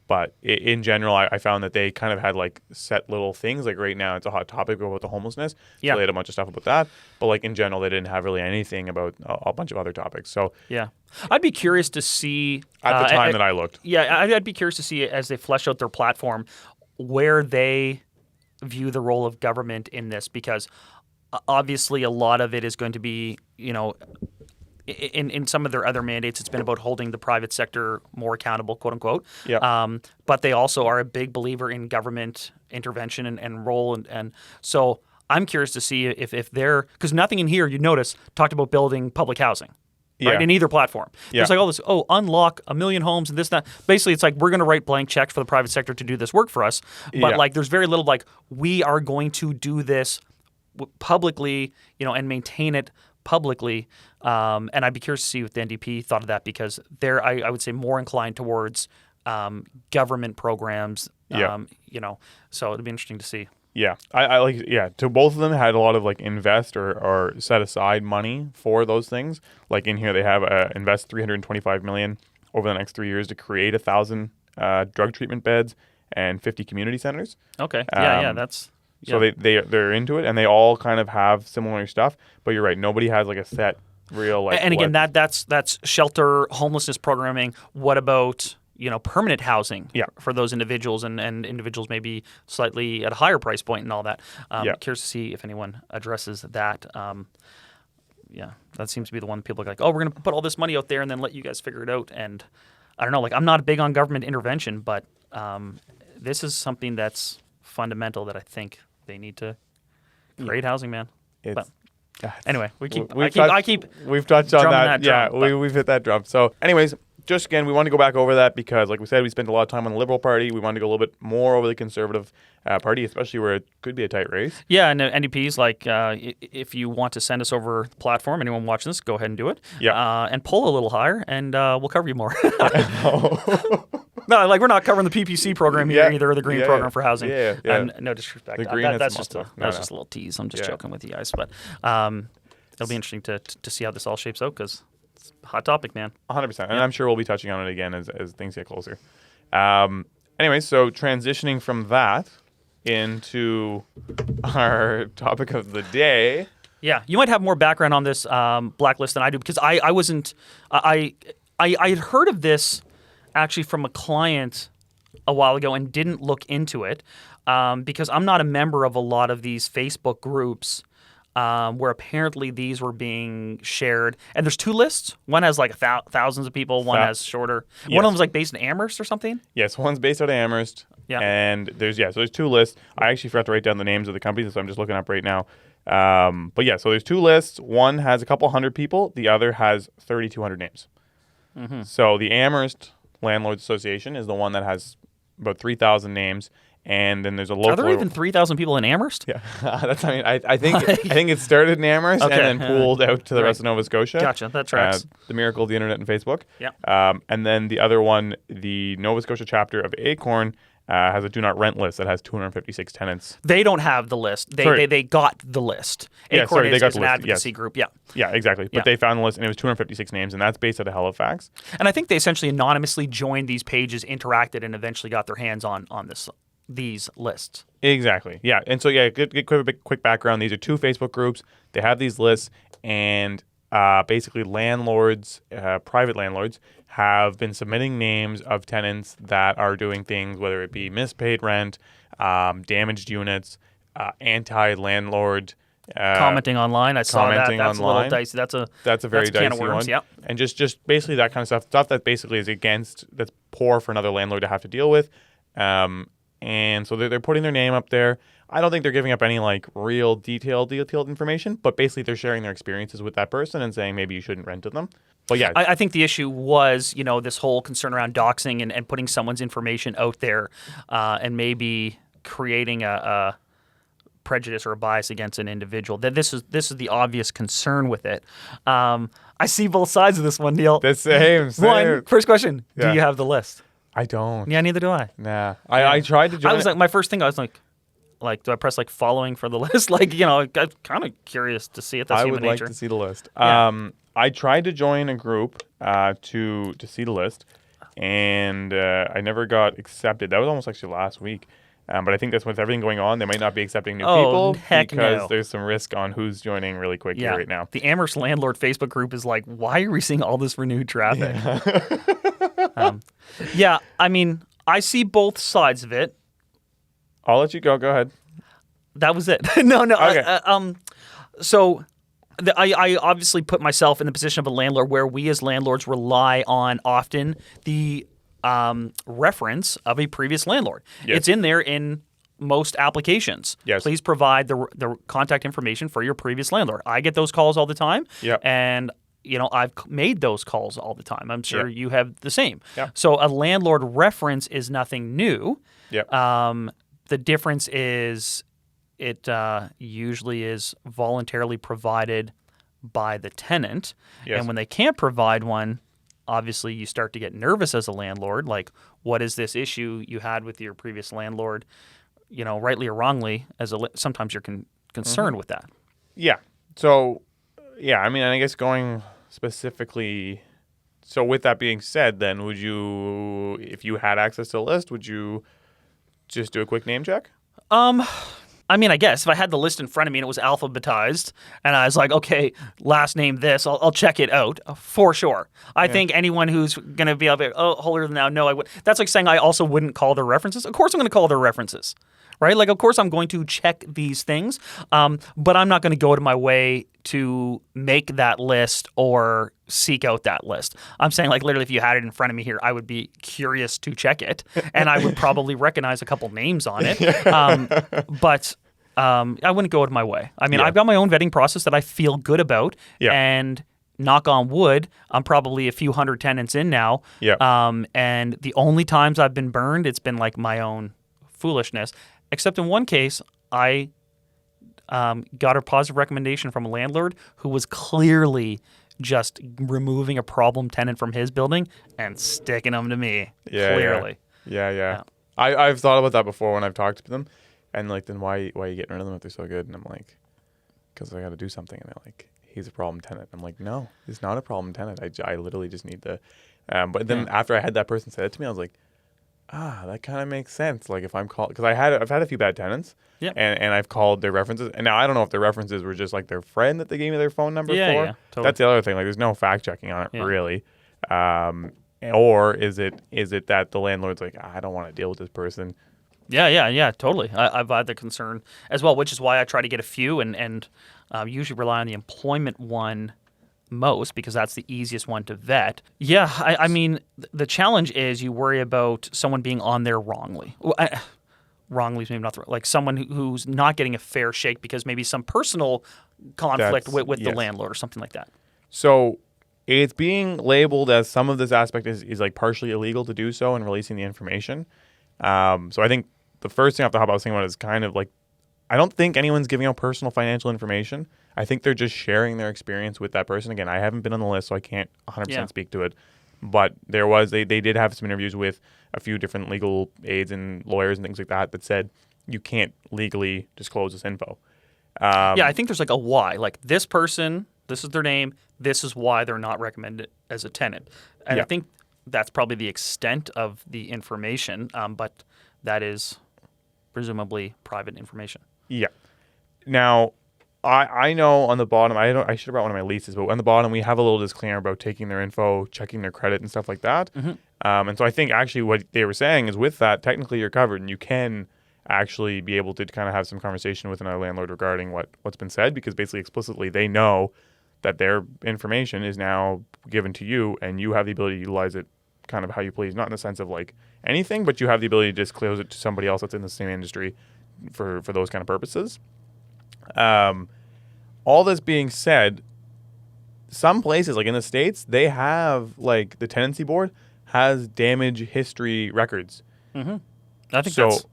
But in general, I found that they kind of had like set little things. Like right now, it's a hot topic about the homelessness. Yeah. So they had a bunch of stuff about that. But like in general, they didn't have really anything about a bunch of other topics. So yeah, I'd be curious to see at the time that I looked. Yeah, I'd be curious to see as they flesh out their platform where they view the role of government in this, because obviously a lot of it is going to be, in some of their other mandates, it's been about holding the private sector more accountable, quote unquote. Yeah. But they also are a big believer in government intervention and role. And so I'm curious to see if they're, because nothing in here, you notice, talked about building public housing. Right, in either platform. There's like all this, unlock 1 million homes and this, that. Basically, it's like we're going to write blank checks for the private sector to do this work for us. But like there's very little like we are going to do this publicly, and maintain it publicly. And I'd be curious to see what the NDP thought of that, because they're, I would say, more inclined towards government programs. So it'd be interesting to see. Yeah, I like. Yeah, to both of them had a lot of like invest or set aside money for those things. Like in here, they have invest $325 million over the next 3 years to create 1,000 drug treatment beds and 50 community centers. Okay. That's. So they're into it, and they all kind of have similar stuff. But you're right, nobody has like a set real like. And again, that's shelter, homelessness programming. What about permanent housing for those individuals and individuals maybe slightly at a higher price point and all that. Curious to see if anyone addresses that. That seems to be the one people are like, we're going to put all this money out there and then let you guys figure it out. And I don't know, like I'm not big on government intervention, but this is something that's fundamental that I think they need to create housing, man. But anyway, we've touched on that. We've hit that drum. So anyways, just again, we want to go back over that because, like we said, we spent a lot of time on the Liberal Party. We wanted to go a little bit more over the Conservative Party, especially where it could be a tight race. Yeah, and NDPs, like, if you want to send us over the platform, anyone watching this, go ahead and do it. Yeah. And pull a little higher, and we'll cover you more. No, like we're not covering the PPC program here either, or the Green program for housing. And no disrespect. That's just a little tease. I'm just joking with you guys, but it'll be interesting to see how this all shapes out because. Hot topic, man. 100%. And I'm sure we'll be touching on it again as things get closer. Anyway, so transitioning from that into our topic of the day. Yeah, you might have more background on this blacklist than I do because I wasn't. I had heard of this actually from a client a while ago and didn't look into it because I'm not a member of a lot of these Facebook groups. Where apparently these were being shared. And there's two lists. One has like thousands of people. One has shorter. Yes. One of them was like based in Amherst or something? Yes, one's based out of Amherst. Yeah. And there's two lists. I actually forgot to write down the names of the companies, so I'm just looking up right now. So there's two lists. One has a couple hundred people. The other has 3,200 names. Mm-hmm. So the Amherst Landlords Association is the one that has about 3,000 names. And then there's a local. Are there even 3,000 people in Amherst? Yeah, I think it started in Amherst and then pooled out to the rest of Nova Scotia. Gotcha, that tracks. The miracle of the internet and Facebook. Yeah. And then the other one, the Nova Scotia chapter of Acorn, has a do not rent list that has 256 tenants. They don't have the list. They got the list. Acorn is an advocacy group. Yeah. Yeah, exactly. But they found the list and it was 256 names, and that's based out of Halifax. And I think they essentially anonymously joined these pages, interacted, and eventually got their hands on these lists. Exactly. Yeah. And so, quick background. These are two Facebook groups. They have these lists, and basically landlords, private landlords, have been submitting names of tenants that are doing things, whether it be mispaid rent, damaged units, anti-landlord. Commenting online. I saw that. That's online. A little dicey. That's a very dicey can of worms, one. Yep. And just basically that kind of stuff that basically is that's poor for another landlord to have to deal with. And so they're putting their name up there. I don't think they're giving up any like real detailed information, but basically they're sharing their experiences with that person and saying maybe you shouldn't rent to them. But yeah, I think the issue was this whole concern around doxing and putting someone's information out there, and maybe creating a prejudice or a bias against an individual. That this is the obvious concern with it. I see both sides of this one, Neal. The same. First question: do you have the list? I don't. Yeah, neither do I. Nah. I tried to join. I was like, my first thing, I was like, do I press like following for the list? I'm kind of curious to see it. That's human nature. I would like to see the list. Yeah. I tried to join a group to see the list, and I never got accepted. That was almost actually last week. But I think that's with everything going on, they might not be accepting new people because there's some risk on who's joining really quick here right now. The Amherst Landlord Facebook group is like, why are we seeing all this renewed traffic? Yeah. I mean, I see both sides of it. I'll let you go. Go ahead. That was it. No. Okay. So I obviously put myself in the position of a landlord where we as landlords rely on often the reference of a previous landlord. Yes. It's in there in most applications. Yes. Please provide the contact information for your previous landlord. I get those calls all the time. Yeah. And I've made those calls all the time. I'm sure you have the same. Yeah. So a landlord reference is nothing new. Yep. The difference is it usually is voluntarily provided by the tenant. Yes. And when they can't provide one, obviously you start to get nervous as a landlord. Like, what is this issue you had with your previous landlord? Rightly or wrongly, sometimes you're concerned with that. Yeah. So, yeah, I mean, I guess going specifically, so with that being said, then would you, if you had access to the list, would you just do a quick name check? I mean, I guess if I had the list in front of me and it was alphabetized and I was like, okay, last name this, I'll check it out for sure. I think anyone who's going to be able to, holier than thou, no, I would. That's like saying I also wouldn't call their references. Of course I'm going to call their references, right? Like, of course I'm going to check these things, but I'm not going to go to my way to make that list or seek out that list. I'm saying, like, literally, if you had it in front of me here, I would be curious to check it, and I would probably recognize a couple names on it. But I wouldn't go out of my way. I mean, I've got my own vetting process that I feel good about, and knock on wood, I'm probably a few hundred tenants in now. And the only times I've been burned, it's been like my own foolishness. Except in one case, I got a positive recommendation from a landlord who was clearly just removing a problem tenant from his building and sticking them to me. Clearly. Yeah. I've thought about that before when I've talked to them, and like, then why are you getting rid of them if they're so good? And I'm like, because I got to do something. And they're like, he's a problem tenant. I'm like, no, he's not a problem tenant. I literally just need the. But then after I had that person say it to me, I was like, that kind of makes sense. Like, if I'm called, because I've had a few bad tenants, and I've called their references, and now I don't know if their references were just like their friend that they gave me their phone number for. Yeah, totally. That's the other thing. Like, there's no fact checking on it really, or is it that the landlord's like, I don't want to deal with this person. Yeah, totally. I've had the concern as well, which is why I try to get a few and usually rely on the employment one most, because that's the easiest one to vet. Yeah, I mean, the challenge is you worry about someone being on there wrongly. Wrongly is maybe not like someone who's not getting a fair shake because maybe some personal conflict with the landlord or something like that. So it's being labeled as some of this aspect is like partially illegal to do so and releasing the information. So I think the first thing off the top I was thinking about is kind of like, I don't think anyone's giving out personal financial information. I think they're just sharing their experience with that person. Again, I haven't been on the list, so I can't 100% speak to it. But they did have some interviews with a few different legal aides and lawyers and things like that said you can't legally disclose this info. I think there's like a why. Like, this person, this is their name, this is why they're not recommended as a tenant. And I think that's probably the extent of the information, but that is presumably private information. Yeah. Now, I know on the bottom, I should have brought one of my leases, but on the bottom we have a little disclaimer about taking their info, checking their credit and stuff like that. And so I think actually what they were saying is with that, technically you're covered and you can actually be able to kind of have some conversation with another landlord regarding what's been said, because basically explicitly they know that their information is now given to you and you have the ability to utilize it kind of how you please, not in the sense of like anything, but you have the ability to disclose it to somebody else that's in the same industry for those kind of purposes. All this being said, some places like in the States, they have like the tenancy board has damage history records. I think that's,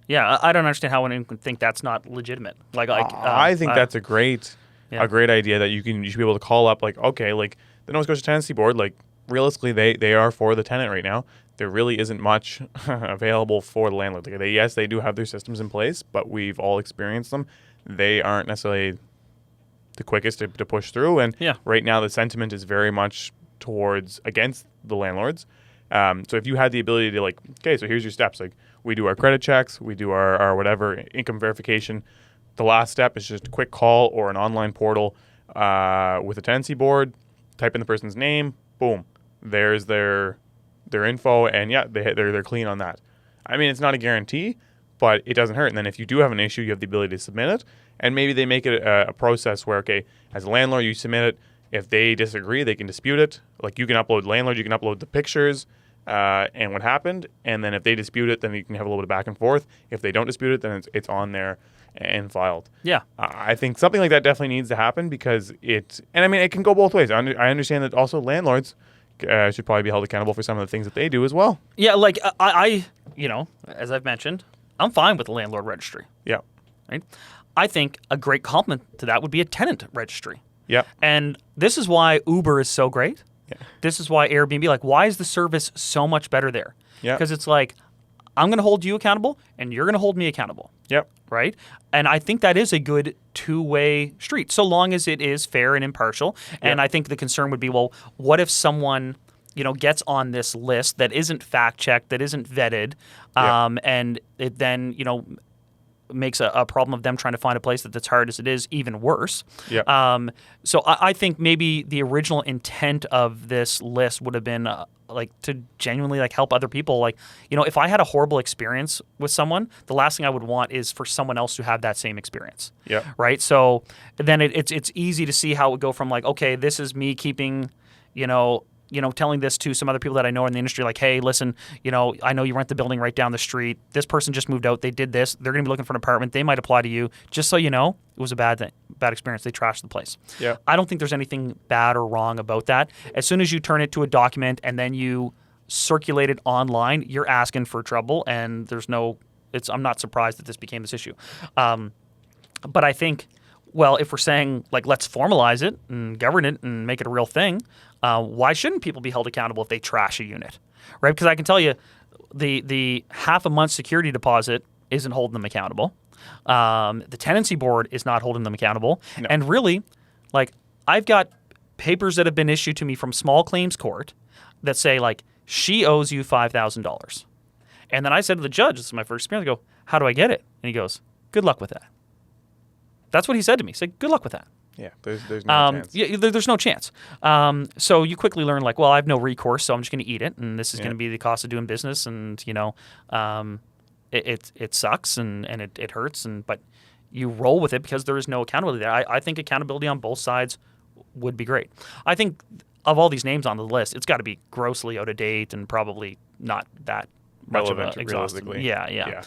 I don't understand how anyone can think that's not legitimate. I think that's a great idea that you should be able to call up like, okay, like the Nova Scotia Tenancy Board, like realistically they are for the tenant right now. There really isn't much available for the landlord. Like they do have their systems in place, but we've all experienced them. They aren't necessarily the quickest to push through. And right now the sentiment is very much against the landlords. So if you had the ability to like, okay, so here's your steps. Like we do our credit checks, we do our whatever income verification. The last step is just a quick call or an online portal with a tenancy board. Type in the person's name, boom, there's their info, and they're clean on that. I mean, it's not a guarantee, but it doesn't hurt. And then if you do have an issue, you have the ability to submit it, And maybe they make it a process where, okay, as a landlord, you submit it. If they disagree, they can dispute it. Like you can upload landlord, you can upload the pictures and what happened. And then if they dispute it, then you can have a little bit of back and forth. If they don't dispute it, then it's on there and filed. Yeah. I think something like that definitely needs to happen because it can go both ways. I understand that also landlords should probably be held accountable for some of the things that they do as well. Yeah, like I as I've mentioned, I'm fine with the landlord registry. Yeah. Right? I think a great complement to that would be a tenant registry. Yeah. And this is why Uber is so great. Yeah. This is why Airbnb, like, why is the service so much better there? Yeah. Because it's like, I'm going to hold you accountable and you're going to hold me accountable. Yep. Right? And I think that is a good two-way street, so long as it is fair and impartial. And I think the concern would be, well, what if someone, gets on this list that isn't fact-checked, that isn't vetted, and it then, makes a problem of them trying to find a place that's hard as it is even worse. Yeah. So I think maybe the original intent of this list would have been to genuinely help other people. Like, if I had a horrible experience with someone, the last thing I would want is for someone else to have that same experience. Yeah. Right. So then it's easy to see how it would go from okay, this is me keeping, telling this to some other people that I know in the industry, like, hey, listen, I know you rent the building right down the street. This person just moved out. They did this. They're going to be looking for an apartment. They might apply to you. Just so you know, it was a bad experience. They trashed the place. Yeah. I don't think there's anything bad or wrong about that. As soon as you turn it to a document and then you circulate it online, you're asking for trouble. And I'm not surprised that this became this issue. But I think, well, if we're saying let's formalize it and govern it and make it a real thing, why shouldn't people be held accountable if they trash a unit, right? Because I can tell you, the half a month security deposit isn't holding them accountable. The tenancy board is not holding them accountable, No. and really, I've got papers that have been issued to me from small claims court that say she owes you $5,000, and then I said to the judge, this is my first experience, I go, how do I get it? And he goes, good luck with that. That's what he said to me. He said, good luck with that. Yeah, there's no chance. Yeah, there's no chance. So you quickly learn well, I have no recourse, so I'm just going to eat it, and this is going to be the cost of doing business, and it sucks and it hurts, but you roll with it because there is no accountability there. I think accountability on both sides would be great. I think of all these names on the list, it's got to be grossly out of date and probably not that relevant, much of a exhaustive. realistically. Yeah.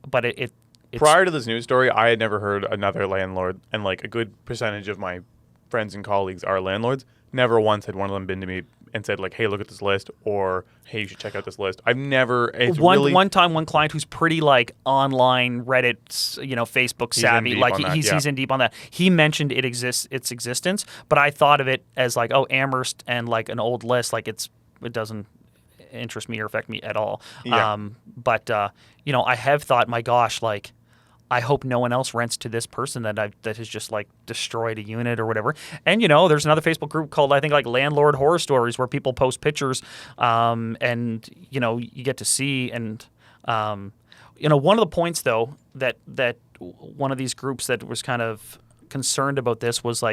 But it's prior to this news story, I had never heard another landlord, and a good percentage of my friends and colleagues are landlords. Never once had one of them been to me and said hey, look at this list, or hey, you should check out this list. I've never. It's one time, one client who's pretty online Reddit, Facebook savvy, he's in deep on that. He mentioned its existence, but I thought of it as oh, Amherst and an old list, it doesn't interest me or affect me at all. Yeah. But I have thought, my gosh, I hope no one else rents to this person that has just destroyed a unit or whatever. And there's another Facebook group called, I think, Landlord Horror Stories, where people post pictures, and you get to see. And one of the points though that one of these groups that was kind of concerned about this was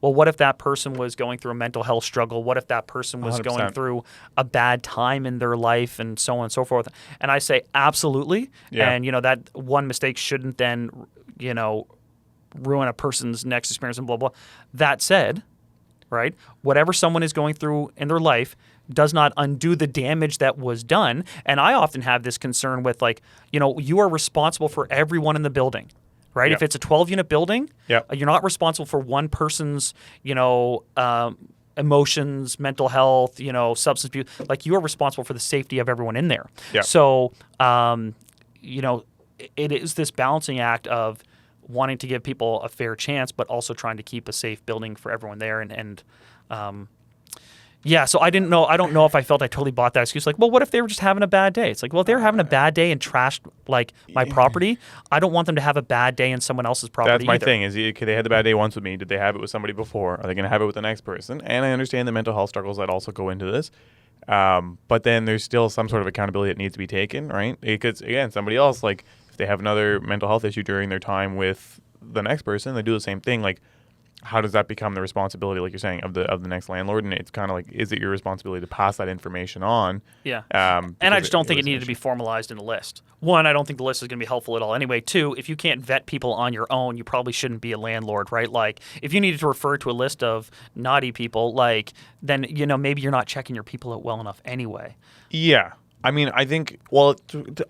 well, what if that person was going through a mental health struggle? What if that person was 100%. going through a bad time in their life, and so on and so forth? And I say absolutely. Yeah. And that one mistake shouldn't then ruin a person's next experience and blah blah. That said, right, whatever someone is going through in their life does not undo the damage that was done. And I often have this concern with you are responsible for everyone in the building. Right? Yeah. If it's a 12-unit building, Yeah. You're not responsible for one person's, emotions, mental health, substance abuse. You are responsible for the safety of everyone in there. Yeah. So, it is this balancing act of wanting to give people a fair chance, but also trying to keep a safe building for everyone there. Yeah, so I don't know if I felt I totally bought that excuse. Well, what if they were just having a bad day? It's well, if they were having a bad day and trashed my property, I don't want them to have a bad day in someone else's property. That's my either. thing. Is they had the bad day once with me? Did they have it with somebody before? Are they going to have it with the next person? And I understand the mental health struggles that also go into this. But then there's still some sort of accountability that needs to be taken, right? Because again, somebody else, if they have another mental health issue during their time with the next person, they do the same thing. how does that become the responsibility, like you're saying, of the next landlord? And it's kind of like, is it your responsibility to pass that information on? Yeah. And I just don't think it needed to be formalized in a list. One, I don't think the list is going to be helpful at all anyway. Two, if you can't vet people on your own, you probably shouldn't be a landlord, right? Like, if you needed to refer to a list of naughty people, like, then, maybe you're not checking your people out well enough anyway. Yeah. I mean, I think, well,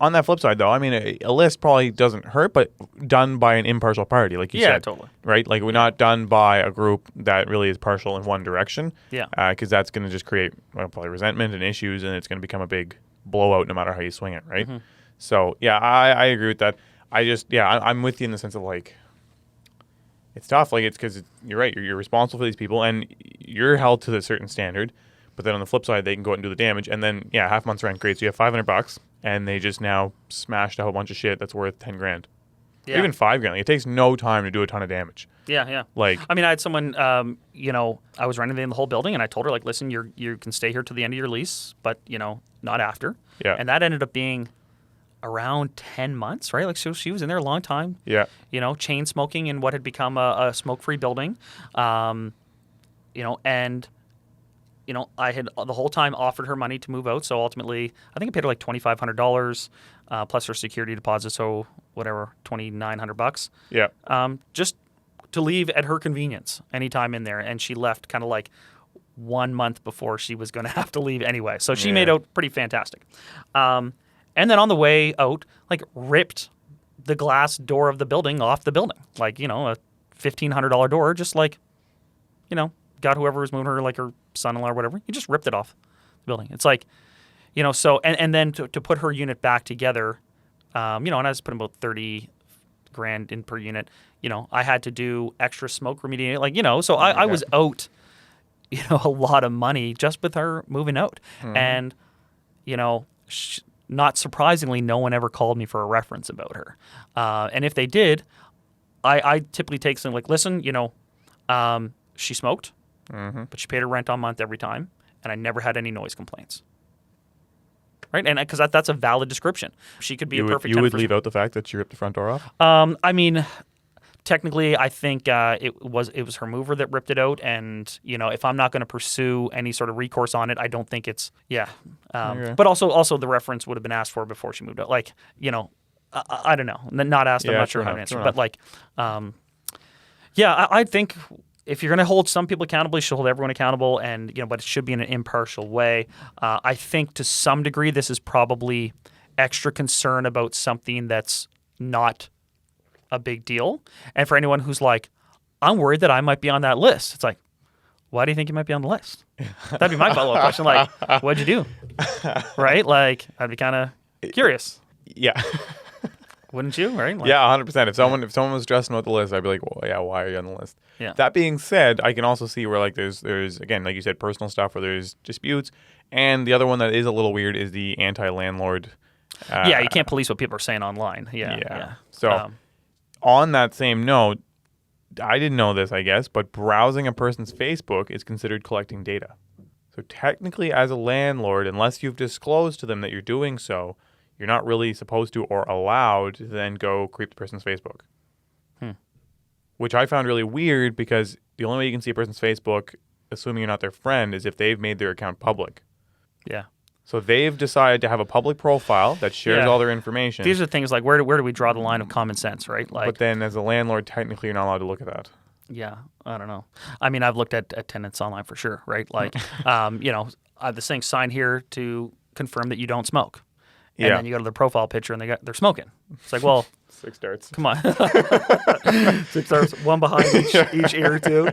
on that flip side, though, I mean, a list probably doesn't hurt, but done by an impartial party, like you said. Yeah, totally. Right? Like, we're not done by a group that really is partial in one direction. Yeah. Because that's going to just create probably resentment and issues, and it's going to become a big blowout no matter how you swing it, right? Mm-hmm. So, yeah, I agree with that. I'm with you in the sense of, like, it's tough. Like, it's because you're right. You're responsible for these people, and you're held to a certain standard. But then on the flip side, they can go out and do the damage. And then, half month's rent, great. So you have $500, and they just now smashed a whole bunch of shit that's worth $10,000. Yeah. Even $5,000. Like, it takes no time to do a ton of damage. Yeah. Like, I mean, I had someone, I was renovating the whole building, and I told her, like, listen, you can stay here till the end of your lease, but, not after. Yeah. And that ended up being around 10 months, right? Like, so she was in there a long time. Yeah. Chain smoking in what had become a smoke-free building. And I had the whole time offered her money to move out. So ultimately, I think I paid her like $2,500 plus her security deposit. So whatever, $2,900. Yeah. Just to leave at her convenience anytime in there. And she left kind of like 1 month before she was going to have to leave anyway. So she made out pretty fantastic. And then on the way out, like ripped the glass door of the building off the building. Like, a $1,500 door, just like, got whoever was moving her, like her son-in-law or whatever, he just ripped it off the building. It's like, so, and then to put her unit back together, and I was putting about $30,000 in per unit, I had to do extra smoke remediation, like, so I was out, a lot of money just with her moving out. Mm-hmm. And, not surprisingly, no one ever called me for a reference about her. And if they did, I typically take something like, listen, she smoked. Mm-hmm. But she paid her rent on month every time, and I never had any noise complaints. Right, and because that's a valid description, she could be a perfect. You would leave out the fact that she ripped the front door off. I mean, technically, I think it was her mover that ripped it out, and if I'm not going to pursue any sort of recourse on it, I don't think it's Okay. But also the reference would have been asked for before she moved out. Like I don't know, not asked. I'm not sure how to answer, but like, I think. If you're going to hold some people accountable, you should hold everyone accountable, and but it should be in an impartial way. I think to some degree this is probably extra concern about something that's not a big deal. And for anyone who's like, I'm worried that I might be on that list, it's like, why do you think you might be on the list? That'd be my follow-up question. Like, what'd you do? Right? Like, I'd be kind of curious. Yeah. Wouldn't you? Right? Like, yeah, 100%. If someone was stressing about the list, I'd be like, well, yeah, why are you on the list? Yeah. That being said, I can also see where like there's again, like you said, personal stuff where there's disputes, and the other one that is a little weird is the anti-landlord. You can't police what people are saying online. Yeah. So on that same note, I didn't know this, I guess, but browsing a person's Facebook is considered collecting data. So technically, as a landlord, unless you've disclosed to them that you're doing so, you're not really supposed to or allowed to then go creep the person's Facebook. Which I found really weird because the only way you can see a person's Facebook, assuming you're not their friend, is if they've made their account public. Yeah. So they've decided to have a public profile that shares all their information. These are things like where do we draw the line of common sense, right? Like, but then as a landlord, technically you're not allowed to look at that. Yeah, I don't know. I mean, I've looked at tenants online for sure, right? Like, I have this thing sign here to confirm that you don't smoke. And then you go to the profile picture and they're smoking. It's like, well, 6 darts. Come on. 6 darts, one behind each ear too.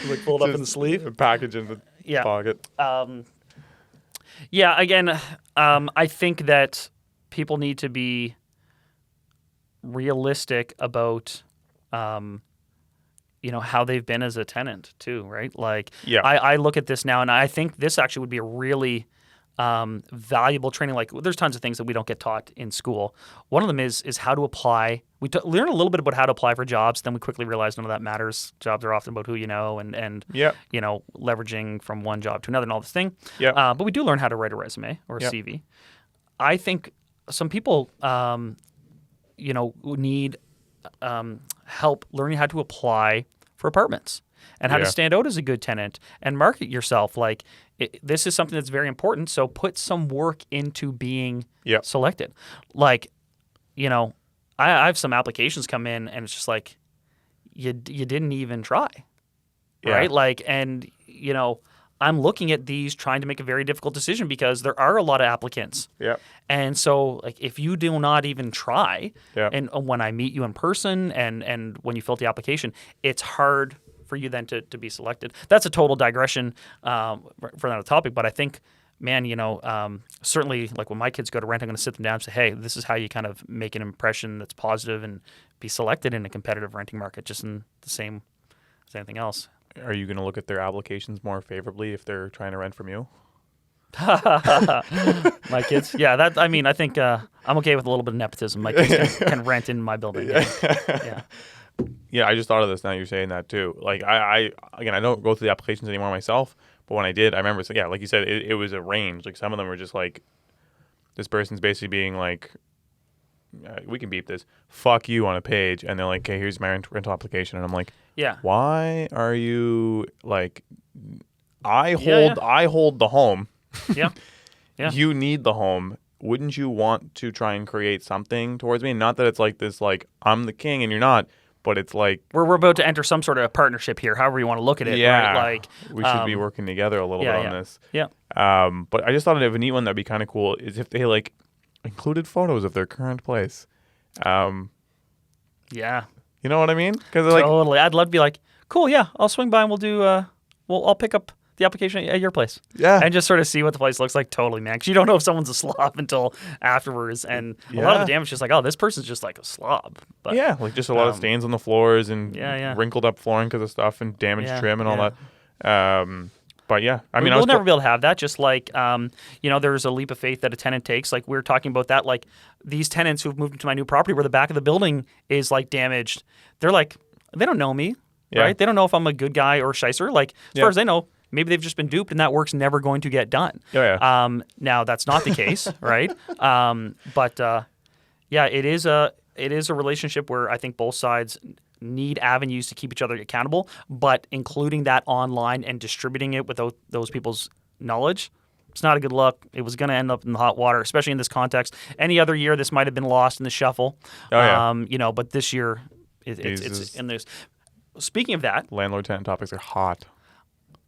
Like pulled up in the sleeve. A package in the pocket. Again, I think that people need to be realistic about how they've been as a tenant too, right? Like I look at this now and I think this actually would be a really valuable training. Like there's tons of things that we don't get taught in school. One of them is how to apply. We learn a little bit about how to apply for jobs. Then we quickly realize none of that matters. Jobs are often about who you know and leveraging from one job to another and all this thing. But we do learn how to write a resume or a CV. I think some people need help learning how to apply for apartments. and how to stand out as a good tenant and market yourself. Like this is something that's very important. So put some work into being selected. Like, you know, I have some applications come in and it's just like, you didn't even try, right? Like, and you know, I'm looking at these trying to make a very difficult decision because there are a lot of applicants. Yeah. And so, like, if you do not even try, Yeah. and when I meet you in person and when you fill out the application, it's hard for you then to be selected. That's a total digression for another topic, but I think, man, you know, certainly, like when my kids go to rent, I'm going to sit them down and say, hey, this is how you kind of make an impression that's positive and be selected in a competitive renting market, just in the same as anything else. Are you going to look at their applications more favorably if they're trying to rent from you? My kids? Yeah, that. I mean, I think I'm okay with a little bit of nepotism. My kids can rent in my building. Yeah. Yeah, I just thought of this now you're saying that too. Like, I don't go through the applications anymore myself, but when I did, I remember, so yeah, like you said, it was a range. Like, some of them were just like, this person's basically being like, we can beep this, fuck you on a page, and they're like, okay, here's my rental application, and I'm like, yeah, why are you like, I hold the home. Yeah. You need the home. Wouldn't you want to try and create something towards me? Not that it's like this, like, I'm the king and you're not, but it's like we're about to enter some sort of partnership here, however you want to look at it. Yeah, right? Like we should be working together a little bit on this. Yeah. But I just thought of a neat one that'd be kind of cool is if they like included photos of their current place. Yeah. You know what I mean? Because like totally, I'd love to be like, cool, yeah, I'll swing by and we'll do. I'll pick up the application at your place. Yeah. And just sort of see what the place looks like. Totally, man. Because you don't know if someone's a slob until afterwards. And a lot of the damage is just like, oh, this person's just like a slob. But, yeah, like just a lot of stains on the floors and wrinkled up flooring because of stuff and damaged trim and all that. But yeah, I mean, we'll never be able to have that. Just like, you know, there's a leap of faith that a tenant takes. Like we were talking about that. Like these tenants who've moved into my new property where the back of the building is like damaged. They're like, they don't know me, right? They don't know if I'm a good guy or a shicer. Like as far as they know, maybe they've just been duped and that work's never going to get done. Now that's not the case, right? But it is a relationship where I think both sides need avenues to keep each other accountable, but including that online and distributing it without those people's knowledge, it's not a good look. It was going to end up in the hot water, especially in this context. Any other year, this might have been lost in the shuffle. You know, but this year, it's and there's. Speaking of that, landlord-tenant topics are hot.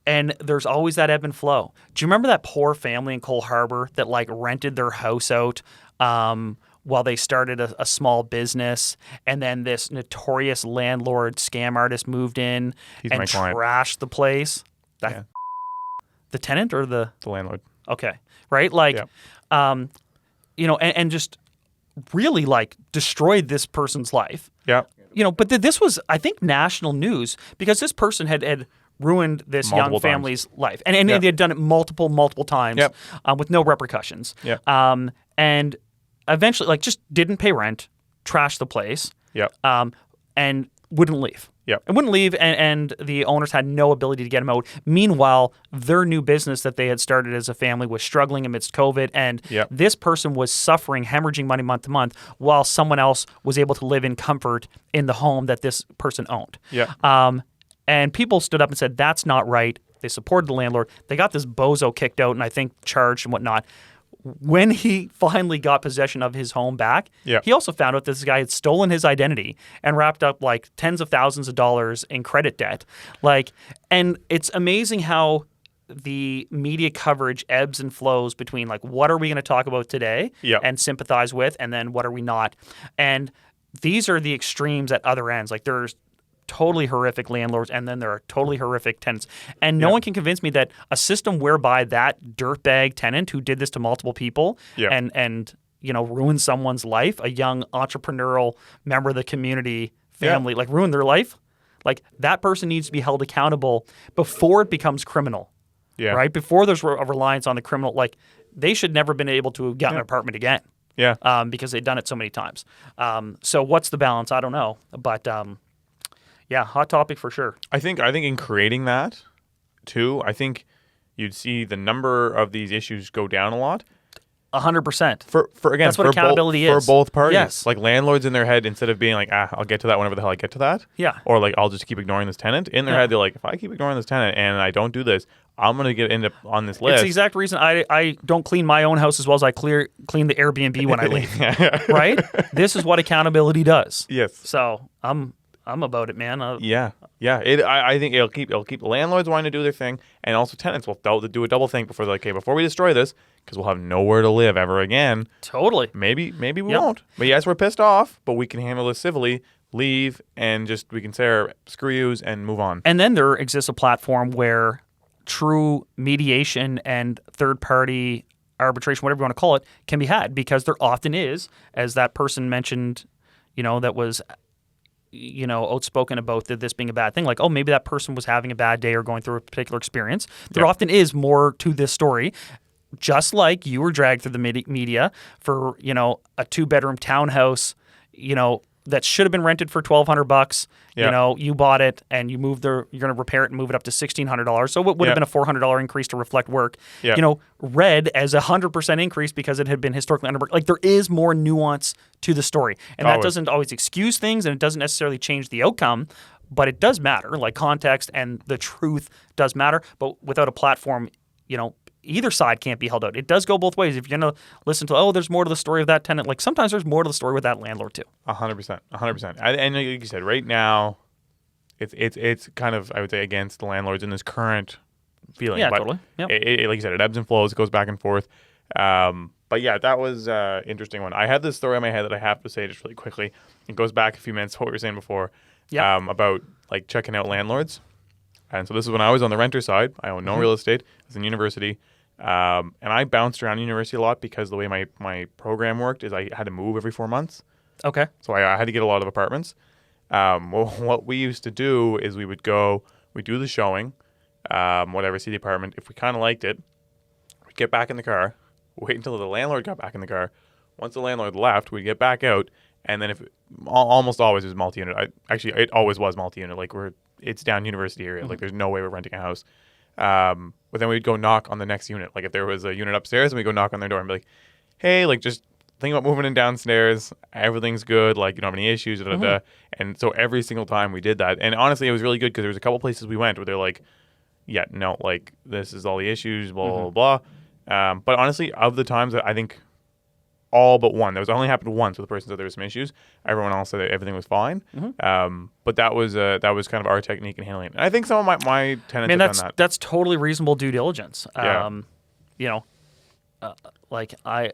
And there's always that ebb and flow. Do you remember that poor family in Cole Harbour that like rented their house out while they started a small business, and then this notorious landlord scam artist moved in and trashed the place? The tenant or the landlord? Okay, right? Like, you know, and just really like destroyed this person's life. Yeah. You know, but this was, I think, national news because this person had ruined this young family's life. And they had done it multiple times with no repercussions. And eventually, like, just didn't pay rent, trashed the place, and wouldn't leave. And wouldn't leave, and the owners had no ability to get him out. Meanwhile, their new business that they had started as a family was struggling amidst COVID, and this person was suffering, hemorrhaging money month to month, while someone else was able to live in comfort in the home that this person owned. And people stood up and said, that's not right. They supported the landlord. They got this bozo kicked out and I think charged and whatnot. When he finally got possession of his home back, he also found out this guy had stolen his identity and wrapped up like tens of thousands of dollars in credit debt. Like, and it's amazing how the media coverage ebbs and flows between like, what are we going to talk about today and sympathize with, and then what are we not? And these are the extremes at other ends. Like there's totally horrific landlords, and then there are totally horrific tenants. And no one can convince me that a system whereby that dirtbag tenant who did this to multiple people and you know, ruined someone's life, a young entrepreneurial member of the community family, like ruined their life, like that person needs to be held accountable before it becomes criminal. Right? Before there's a reliance on the criminal, like they should never have been able to have gotten an apartment again. Because they'd done it so many times. So what's the balance? I don't know. But yeah, hot topic for sure. I think in creating that, too, I think you'd see the number of these issues go down a lot. 100%. For again, That's what for accountability is. For both parties. Yes. Like landlords in their head, instead of being like, I'll get to that whenever the hell I get to that. Yeah. Or like, I'll just keep ignoring this tenant. In their head, they're like, if I keep ignoring this tenant and I don't do this, I'm going to end up on this list. It's the exact reason I don't clean my own house as well as I clean the Airbnb when I leave. Right? This is what accountability does. Yes. So I'm about it, man. Yeah. I think it'll keep landlords wanting to do their thing, and also tenants will do a double think before they're like, okay, before we destroy this, because we'll have nowhere to live ever again. Totally. Maybe we won't. But yes, we're pissed off, but we can handle this civilly, leave, and just we can say our screw yous and move on. And then there exists a platform where true mediation and third-party arbitration, whatever you want to call it, can be had, because there often is, as that person mentioned, that was outspoken about this being a bad thing. Like, oh, maybe that person was having a bad day or going through a particular experience. There often is more to this story. Just like you were dragged through the media for, a 2-bedroom townhouse, that should have been rented for $1,200. You bought it and you moved you're going to repair it and move it up to $1,600. So it would have been a $400 increase to reflect work. Read as 100% increase because it had been historically underworked. Like, there is more nuance to the story, and that doesn't always excuse things, and it doesn't necessarily change the outcome, but it does matter. Like, context and the truth does matter. But without a platform, either side can't be held out. It does go both ways. If you're going to listen to, there's more to the story of that tenant, like sometimes there's more to the story with that landlord too. 100%. And like you said, right now, it's kind of, I would say, against the landlords in this current feeling. Yeah, but totally. Yep. Like you said, it ebbs and flows. It goes back and forth. But yeah, that was an interesting one. I had this story in my head that I have to say just really quickly. It goes back a few minutes to what we were saying before about like checking out landlords. And so this is when I was on the renter side. I own no real estate. I was in university. And I bounced around university a lot because the way my program worked is I had to move every 4 months. Okay. So I had to get a lot of apartments. Well, what we used to do is we'd do the showing, whatever, see the apartment. If we kind of liked it, we'd get back in the car, wait until the landlord got back in the car. Once the landlord left, we'd get back out. And then almost always it was multi-unit. It always was multi-unit. Like it's down university area. Like there's no way we're renting a house. But then we'd go knock on the next unit. Like if there was a unit upstairs, and we'd go knock on their door and be like, hey, like just think about moving in downstairs. Everything's good. Like you don't have any issues. And so every single time we did that. And honestly, it was really good because there was a couple places we went where they're like, yeah, no, like this is all the issues, blah, blah, blah. But honestly, of the times that I think all but one, that was only happened once with the person said there was some issues. Everyone else said that everything was fine. But that was kind of our technique in handling it. And I think some of my tenants have done that. That's totally reasonable due diligence. Yeah. Like I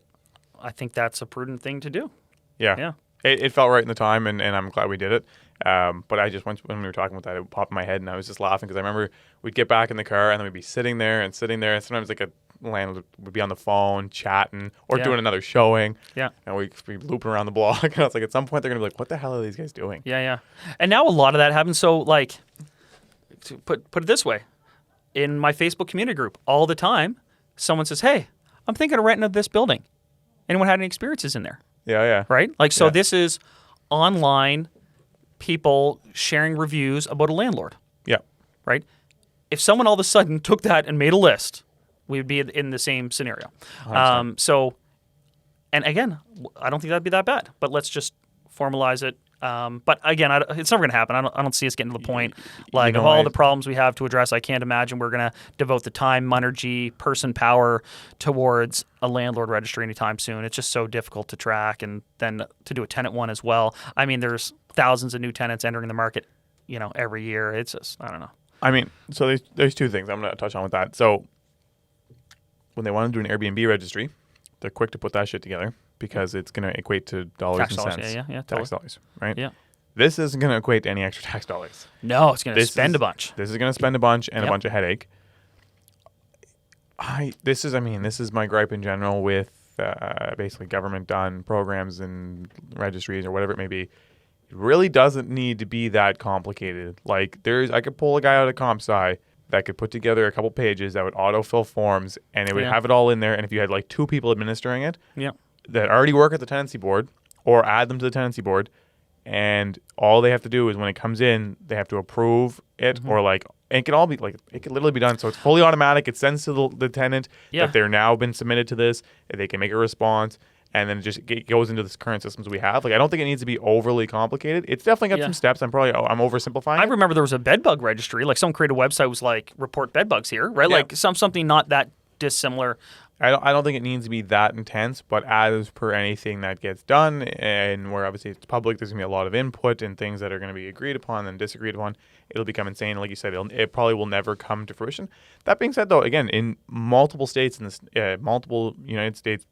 think that's a prudent thing to do. Yeah. It felt right in the time, and I'm glad we did it. But I just, when we were talking about that, it popped in my head, and I was just laughing because I remember we'd get back in the car, and then we'd be sitting there, and sometimes like a landlord would be on the phone chatting or doing another showing. Yeah. And we'd be looping around the block. And I was like, at some point, they're going to be like, what the hell are these guys doing? Yeah. And now a lot of that happens. So, like, to put it this way, in my Facebook community group, all the time, someone says, hey, I'm thinking of renting this building. Anyone had any experiences in there? Yeah. Right? Like, so this is online people sharing reviews about a landlord. Yeah. Right? If someone all of a sudden took that and made a list, we would be in the same scenario. So, and again, I don't think that'd be that bad, but let's just formalize it. But again, it's never going to happen. I don't see us getting to the point, like, of all the problems we have to address, I can't imagine we're going to devote the time, energy, person power towards a landlord registry anytime soon. It's just so difficult to track, and then to do a tenant one as well. I mean, there's thousands of new tenants entering the market, every year. It's just, I don't know. I mean, so there's two things I'm going to touch on with that. So when they want to do an Airbnb registry, they're quick to put that shit together because it's going to equate to dollars and cents. Yeah, tax totally. dollars, right? Yeah. This isn't going to equate to any extra tax dollars. No, it's going to spend a bunch. This is going to spend a bunch and a bunch of headache. This is my gripe in general with basically government-done programs and registries or whatever it may be. It really doesn't need to be that complicated. Like I could pull a guy out of CompSci that could put together a couple pages that would autofill forms, and it would have it all in there. And if you had like two people administering it that already work at the tenancy board or add them to the tenancy board, and all they have to do is when it comes in, they have to approve it, or like it can all be like it can literally be done. So it's fully automatic. It sends to the tenant that they're now been submitted to this. They can make a response, and then it goes into the current systems we have. Like I don't think it needs to be overly complicated. It's definitely got some steps. I'm oversimplifying. I remember there was a bed bug registry. Like someone created a website was like report bed bugs here, right? Yeah. Like something not that dissimilar. I don't think it needs to be that intense, but as per anything that gets done, and where obviously it's public, there's going to be a lot of input and things that are going to be agreed upon and disagreed upon. It'll become insane. Like you said, it probably will never come to fruition. That being said, though, again, in multiple states, in this multiple United States,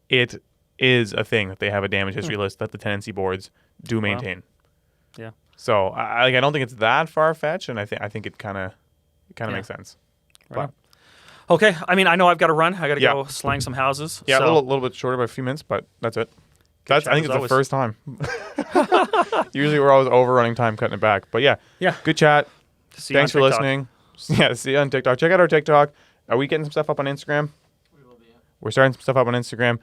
it is a thing that they have a damage history list that the tenancy boards do maintain. Wow. Yeah. So I don't think it's that far fetched, and I think it kind of makes sense. Right. But, okay, I mean, I know I've got to run. I got to go slang some houses. Yeah, so. a little bit shorter by a few minutes, but that's it. I think it's the first time. Usually we're always overrunning time, cutting it back. But yeah, good chat. Thanks for listening. Yeah, see you on TikTok. Check out our TikTok. Are we getting some stuff up on Instagram? We will be. Yeah. We're starting some stuff up on Instagram.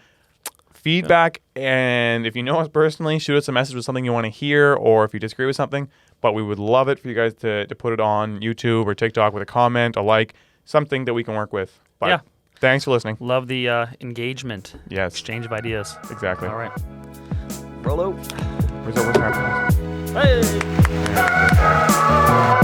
Feedback, and if you know us personally, shoot us a message with something you want to hear, or if you disagree with something. But we would love it for you guys to put it on YouTube or TikTok with a comment, a like, something that we can work with. But thanks for listening. Love the engagement. Yes. Exchange of ideas. Exactly. All right. Rolo. Where's our happiness? Hey.